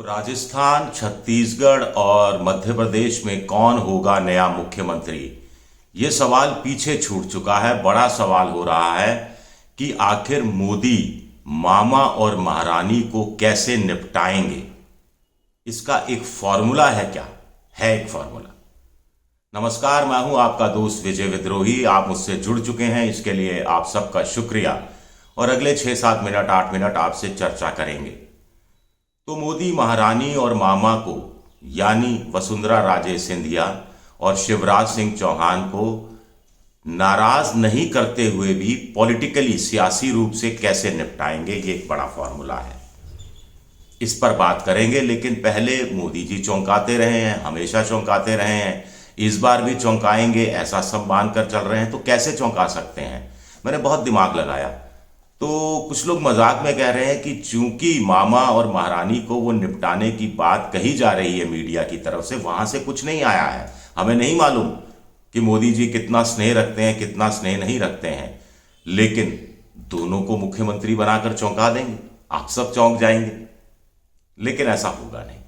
तो राजस्थान, छत्तीसगढ़ और मध्य प्रदेश में कौन होगा नया मुख्यमंत्री, ये सवाल पीछे छूट चुका है। बड़ा सवाल हो रहा है कि आखिर मोदी मामा और महारानी को कैसे निपटाएंगे। इसका एक फॉर्मूला है क्या? है एक फॉर्मूला। नमस्कार, मैं हूं आपका दोस्त विजय विद्रोही। आप मुझसे जुड़ चुके हैं, इसके लिए आप सबका शुक्रिया। और अगले 6-7 मिनट 8 मिनट आपसे चर्चा करेंगे। तो मोदी महारानी और मामा को, यानी वसुंधरा राजे सिंधिया और शिवराज सिंह चौहान को नाराज नहीं करते हुए भी पॉलिटिकली, सियासी रूप से कैसे निपटाएंगे, ये एक बड़ा फॉर्मूला है। इस पर बात करेंगे। लेकिन पहले मोदी जी चौंकाते रहे हैं, हमेशा चौंकाते रहे हैं, इस बार भी चौंकाएंगे, ऐसा सब मानकर चल रहे हैं। तो कैसे चौंका सकते हैं? मैंने बहुत दिमाग लगाया तो कुछ लोग मजाक में कह रहे हैं कि चूंकि मामा और महारानी को वो निपटाने की बात कही जा रही है मीडिया की तरफ से, वहां से कुछ नहीं आया है। हमें नहीं मालूम कि मोदी जी कितना स्नेह रखते हैं, कितना स्नेह नहीं रखते हैं, लेकिन दोनों को मुख्यमंत्री बनाकर चौंका देंगे, आप सब चौंक जाएंगे। लेकिन ऐसा होगा नहीं।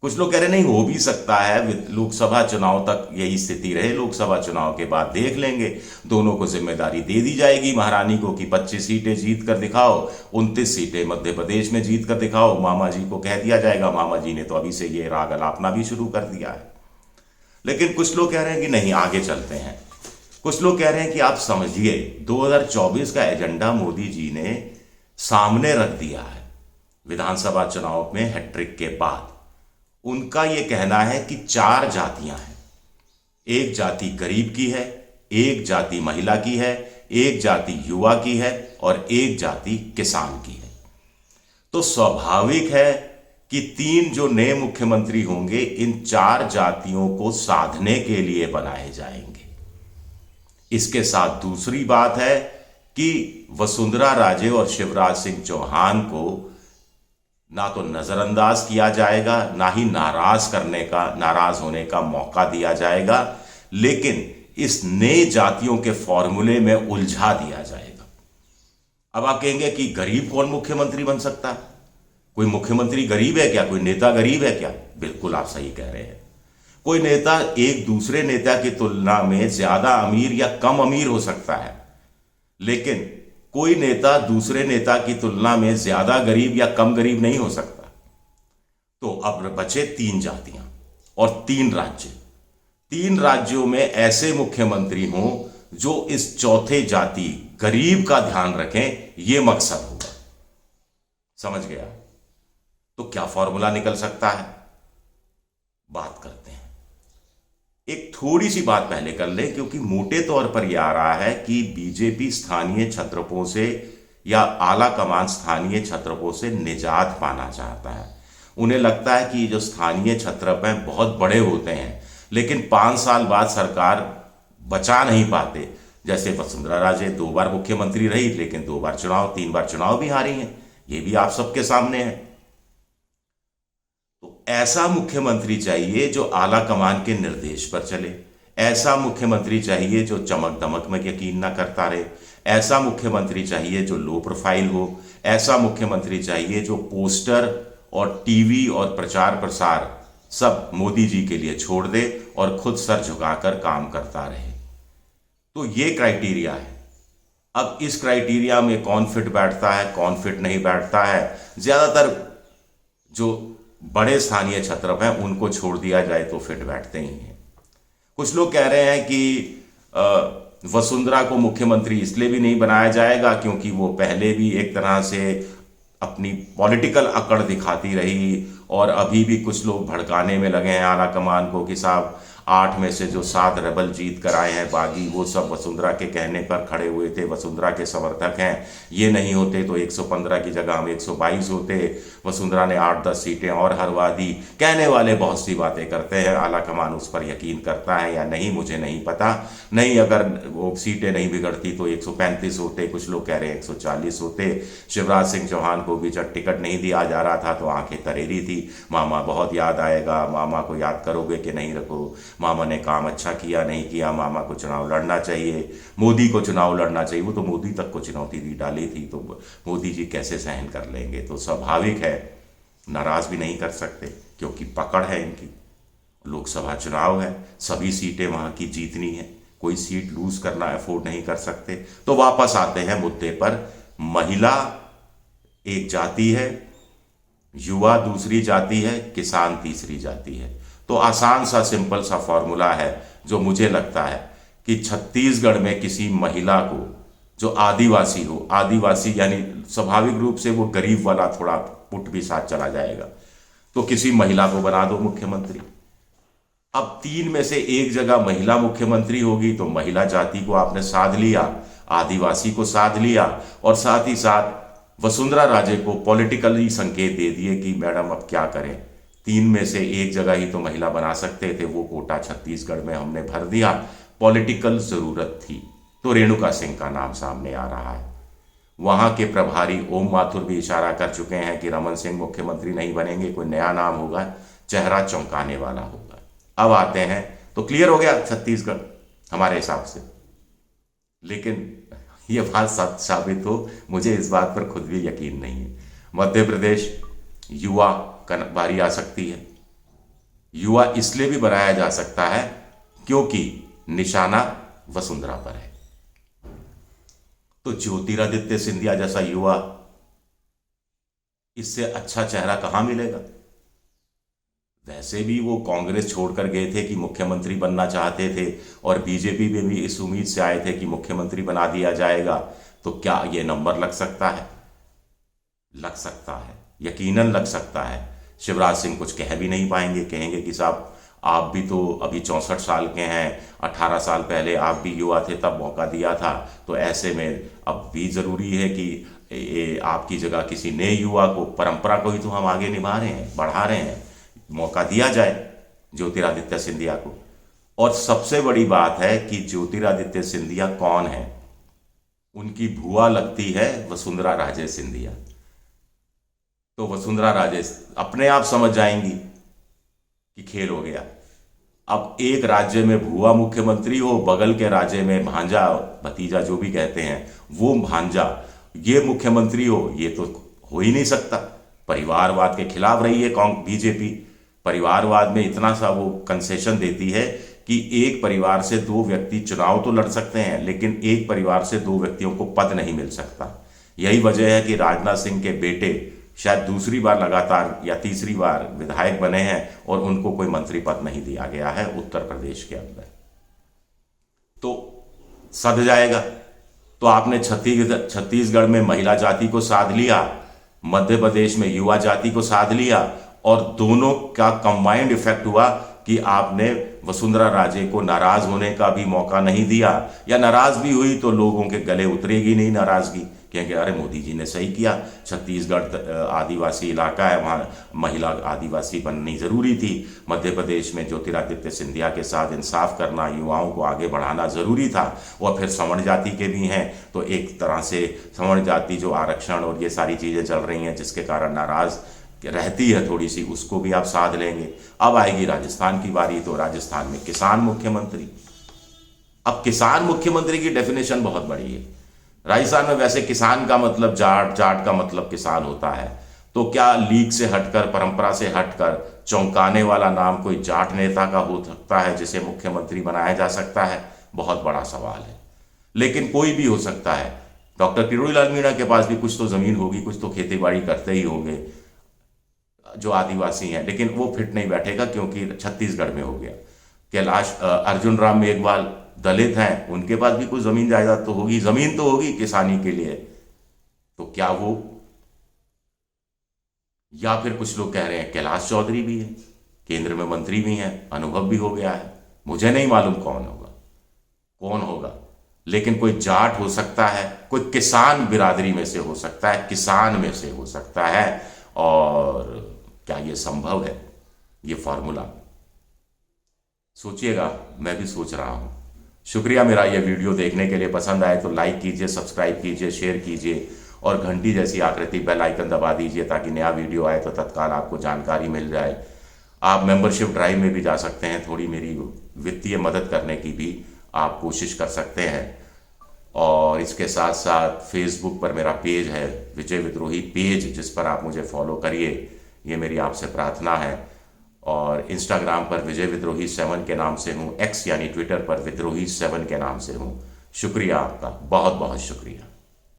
कुछ लोग कह रहे नहीं, हो भी सकता है लोकसभा चुनाव तक यही स्थिति रहे, लोकसभा चुनाव के बाद देख लेंगे, दोनों को जिम्मेदारी दे दी जाएगी। महारानी को कि 25 सीटें जीत कर दिखाओ, 29 सीटें मध्य प्रदेश में जीत कर दिखाओ। मामा जी को कह दिया जाएगा। मामा जी ने तो अभी से ये राग अलापना भी शुरू कर दिया है। लेकिन कुछ लोग कह रहे हैं कि नहीं, आगे चलते हैं। कुछ लोग कह रहे हैं कि आप समझिए, 2024 का एजेंडा मोदी जी ने सामने रख दिया है। विधानसभा चुनाव में हैट्रिक के बाद उनका यह कहना है कि 4 जातियां हैं। एक जाति गरीब की है, एक जाति महिला की है, एक जाति युवा की है और एक जाति किसान की है। तो स्वाभाविक है कि 3 जो नए मुख्यमंत्री होंगे, इन 4 जातियों को साधने के लिए बनाए जाएंगे। इसके साथ दूसरी बात है कि वसुंधरा राजे और शिवराज सिंह चौहान को ना तो नजरअंदाज किया जाएगा, ना ही नाराज होने का मौका दिया जाएगा, लेकिन इस नए जातियों के फॉर्मूले में उलझा दिया जाएगा। अब आप कहेंगे कि गरीब कौन मुख्यमंत्री बन सकता है? कोई मुख्यमंत्री गरीब है क्या? कोई नेता गरीब है क्या? बिल्कुल आप सही कह रहे हैं। कोई नेता एक दूसरे नेता की तुलना में ज्यादा अमीर या कम अमीर हो सकता है, लेकिन कोई नेता दूसरे नेता की तुलना में ज्यादा गरीब या कम गरीब नहीं हो सकता। तो अब बचे 3 जातियां और 3 राज्य। 3 राज्यों में ऐसे मुख्यमंत्री हों जो इस चौथे जाति गरीब का ध्यान रखें, यह मकसद होगा। समझ गया? तो क्या फॉर्मूला निकल सकता है, बात करते हैं। एक थोड़ी सी बात पहले कर ले, क्योंकि मोटे तौर पर यह आ रहा है कि बीजेपी स्थानीय छत्रपों से या आला कमान स्थानीय छत्रपों से निजात पाना चाहता है। उन्हें लगता है कि जो स्थानीय छत्रप हैं बहुत बड़े होते हैं, लेकिन 5 साल बाद सरकार बचा नहीं पाते। जैसे वसुंधरा राजे 2 बार मुख्यमंत्री रही, लेकिन 2 बार चुनाव, 3 बार चुनाव भी हारी हैं। ये भी आप सबके सामने है। ऐसा मुख्यमंत्री चाहिए जो आला कमान के निर्देश पर चले। ऐसा मुख्यमंत्री चाहिए जो चमक दमक में यकीन ना करता रहे। ऐसा मुख्यमंत्री चाहिए जो लो प्रोफाइल हो। ऐसा मुख्यमंत्री चाहिए जो पोस्टर और टीवी और प्रचार प्रसार सब मोदी जी के लिए छोड़ दे और खुद सर झुकाकर काम करता रहे। तो ये क्राइटेरिया है। अब इस क्राइटेरिया में कौन फिट बैठता है, कौन फिट नहीं बैठता है, ज्यादातर जो बड़े स्थानीय छत्रप हैं उनको छोड़ दिया जाए तो फिट बैठते ही हैं। कुछ लोग कह रहे हैं कि वसुंधरा को मुख्यमंत्री इसलिए भी नहीं बनाया जाएगा क्योंकि वो पहले भी एक तरह से अपनी पॉलिटिकल अकड़ दिखाती रही, और अभी भी कुछ लोग भड़काने में लगे हैं आला कमान को कि साहब 8 में से जो 7 रेबल जीत कर आए हैं, बागी वो सब वसुंधरा के कहने पर खड़े हुए थे, वसुंधरा के समर्थक हैं। ये नहीं होते तो 115 की जगह हम 122 होते। वसुंधरा ने 8-10 सीटें और हरवा दी। कहने वाले बहुत सी बातें करते हैं। आला कमान उस पर यकीन करता है या नहीं, मुझे नहीं पता। नहीं, अगर वो सीटें नहीं बिगड़ती तो 135 होते, कुछ लोग कह रहे हैं 140 होते। शिवराज सिंह चौहान को भी जब टिकट नहीं दिया जा रहा था तो आंखें तरेरी थी। मामा बहुत याद आएगा, मामा को याद करोगे कि नहीं रखो, मामा ने काम अच्छा किया नहीं किया, मामा को चुनाव लड़ना चाहिए, मोदी को चुनाव लड़ना चाहिए। वो तो मोदी तक को चुनौती दी डाली थी, तो मोदी जी कैसे सहन कर लेंगे। तो स्वाभाविक है नाराज भी नहीं कर सकते क्योंकि पकड़ है इनकी। लोकसभा चुनाव है, सभी सीटें वहां की जीतनी है, कोई सीट लूज करना अफोर्ड नहीं कर सकते। तो वापस आते हैं मुद्दे पर। महिला एक जाति है, युवा दूसरी जाति है, किसान तीसरी जाति है। तो आसान सा सिंपल सा फॉर्मूला है जो मुझे लगता है कि छत्तीसगढ़ में किसी महिला को जो आदिवासी हो, आदिवासी यानी स्वाभाविक रूप से वो गरीब वाला थोड़ा पुट भी साथ चला जाएगा, तो किसी महिला को बना दो मुख्यमंत्री। अब तीन में से एक जगह महिला मुख्यमंत्री होगी तो महिला जाति को आपने साध लिया, आदिवासी को साध लिया, और साथ ही साथ वसुंधरा राजे को पॉलिटिकली संकेत दे दिए कि मैडम अब क्या करें, तीन में से एक जगह ही तो महिला बना सकते थे, वो कोटा छत्तीसगढ़ में हमने भर दिया, पॉलिटिकल जरूरत थी। तो रेणुका सिंह का नाम सामने आ रहा है। वहां के प्रभारी ओम माथुर भी इशारा कर चुके हैं कि रमन सिंह मुख्यमंत्री नहीं बनेंगे, कोई नया नाम होगा, चेहरा चौंकाने वाला होगा। अब आते हैं तो क्लियर हो गया छत्तीसगढ़ हमारे हिसाब से, लेकिन ये बात सच साबित हो, मुझे इस बात पर खुद भी यकीन नहीं है। मध्य प्रदेश युवा का बारी आ सकती है। युवा इसलिए भी बनाया जा सकता है क्योंकि निशाना वसुंधरा पर है। तो ज्योतिरादित्य सिंधिया जैसा युवा, इससे अच्छा चेहरा कहां मिलेगा। वैसे भी वो कांग्रेस छोड़कर गए थे कि मुख्यमंत्री बनना चाहते थे, और बीजेपी में भी इस उम्मीद से आए थे कि मुख्यमंत्री बना दिया जाएगा। तो क्या ये नंबर लग सकता है? लग सकता है, यकीनन लग सकता है। शिवराज सिंह कुछ कह भी नहीं पाएंगे, कहेंगे कि साहब आप भी तो अभी 64 साल के हैं, 18 साल पहले आप भी युवा थे, तब मौका दिया था, तो ऐसे में अब भी जरूरी है कि आपकी जगह किसी नए युवा को, परंपरा को ही तो हम आगे निभा रहे हैं, बढ़ा रहे हैं, मौका दिया जाए ज्योतिरादित्य सिंधिया को। और सबसे बड़ी बात है कि ज्योतिरादित्य सिंधिया कौन है? उनकी भुआ लगती है वसुंधरा राजे सिंधिया। तो वसुंधरा राजे अपने आप समझ जाएंगी कि खेल हो गया। अब एक राज्य में भुआ मुख्यमंत्री हो, बगल के राज्य में भांजा, भतीजा जो भी कहते हैं, वो भांजा ये मुख्यमंत्री हो, ये तो हो ही नहीं सकता। परिवारवाद के खिलाफ रही है बीजेपी। परिवारवाद में इतना सा वो कंसेशन देती है कि एक परिवार से दो व्यक्ति चुनाव तो लड़ सकते हैं, लेकिन एक परिवार से दो व्यक्तियों को पद नहीं मिल सकता। यही वजह है कि राजनाथ सिंह के बेटे शायद दूसरी बार लगातार या तीसरी बार विधायक बने हैं और उनको कोई मंत्री पद नहीं दिया गया है उत्तर प्रदेश के अंदर। तो सध जाएगा। तो आपने छत्तीसगढ़ में महिला जाति को साध लिया, मध्य प्रदेश में युवा जाति को साध लिया, और दोनों का कंबाइंड इफेक्ट हुआ कि आपने वसुंधरा राजे को नाराज होने का भी मौका नहीं दिया, या नाराज भी हुई तो लोगों के गले उतरेगी नहीं नाराजगी, क्योंकि अरे मोदी जी ने सही किया, छत्तीसगढ़ आदिवासी इलाका है, वहाँ महिला आदिवासी बननी जरूरी थी। मध्य प्रदेश में ज्योतिरादित्य सिंधिया के साथ इंसाफ करना, युवाओं को आगे बढ़ाना जरूरी था। और फिर सवर्ण जाति के भी हैं, तो एक तरह से सवर्ण जाति जो आरक्षण और ये सारी चीज़ें चल रही हैं जिसके कारण नाराज रहती है थोड़ी सी, उसको भी आप साध लेंगे। अब आएगी राजस्थान की बारी, तो राजस्थान में किसान मुख्यमंत्री। अब किसान मुख्यमंत्री की डेफिनेशन बहुत बड़ी है। राजस्थान में वैसे किसान का मतलब जाट, जाट का मतलब किसान होता है, तो क्या लीग से हटकर, परंपरा से हटकर चौंकाने वाला नाम कोई जाट नेता का हो सकता है जिसे मुख्यमंत्री बनाया जा सकता है? बहुत बड़ा सवाल है। लेकिन कोई भी हो सकता है। डॉक्टर किरोड़ी लाल मीणा के पास भी कुछ तो जमीन होगी, कुछ तो खेती बाड़ी करते ही होंगे जो आदिवासी हैं, लेकिन वो फिट नहीं बैठेगा क्योंकि छत्तीसगढ़ में हो गया। कैलाश अर्जुन राम मेघवाल दलित हैं, उनके पास भी कुछ जमीन जायदाद तो होगी, जमीन तो होगी किसानी के लिए। तो क्या वो, या फिर कुछ लोग कह रहे हैं कैलाश चौधरी भी है, केंद्र में मंत्री भी हैं, अनुभव भी हो गया है। मुझे नहीं मालूम कौन होगा, लेकिन कोई जाट हो सकता है, कोई किसान बिरादरी में से हो सकता है, किसान में से हो सकता है। और क्या ये संभव है, ये फॉर्मूला? सोचिएगा, मैं भी सोच रहा हूं। शुक्रिया मेरा ये वीडियो देखने के लिए। पसंद आए तो लाइक कीजिए, सब्सक्राइब कीजिए, शेयर कीजिए, और घंटी जैसी आकृति बेल आइकन दबा दीजिए ताकि नया वीडियो आए तो तत्काल आपको जानकारी मिल जाए। आप मेंबरशिप ड्राइव में भी जा सकते हैं, थोड़ी मेरी वित्तीय मदद करने की भी आप कोशिश कर सकते हैं। और इसके साथ साथ फेसबुक पर मेरा पेज है विजय विद्रोही पेज, जिस पर आप मुझे फॉलो करिए। ये मेरी आपसे प्रार्थना है। और इंस्टाग्राम पर विजय विद्रोही 7 के नाम से हूँ, एक्स यानी ट्विटर पर विद्रोही 7 के नाम से हूँ। शुक्रिया आपका, बहुत बहुत शुक्रिया।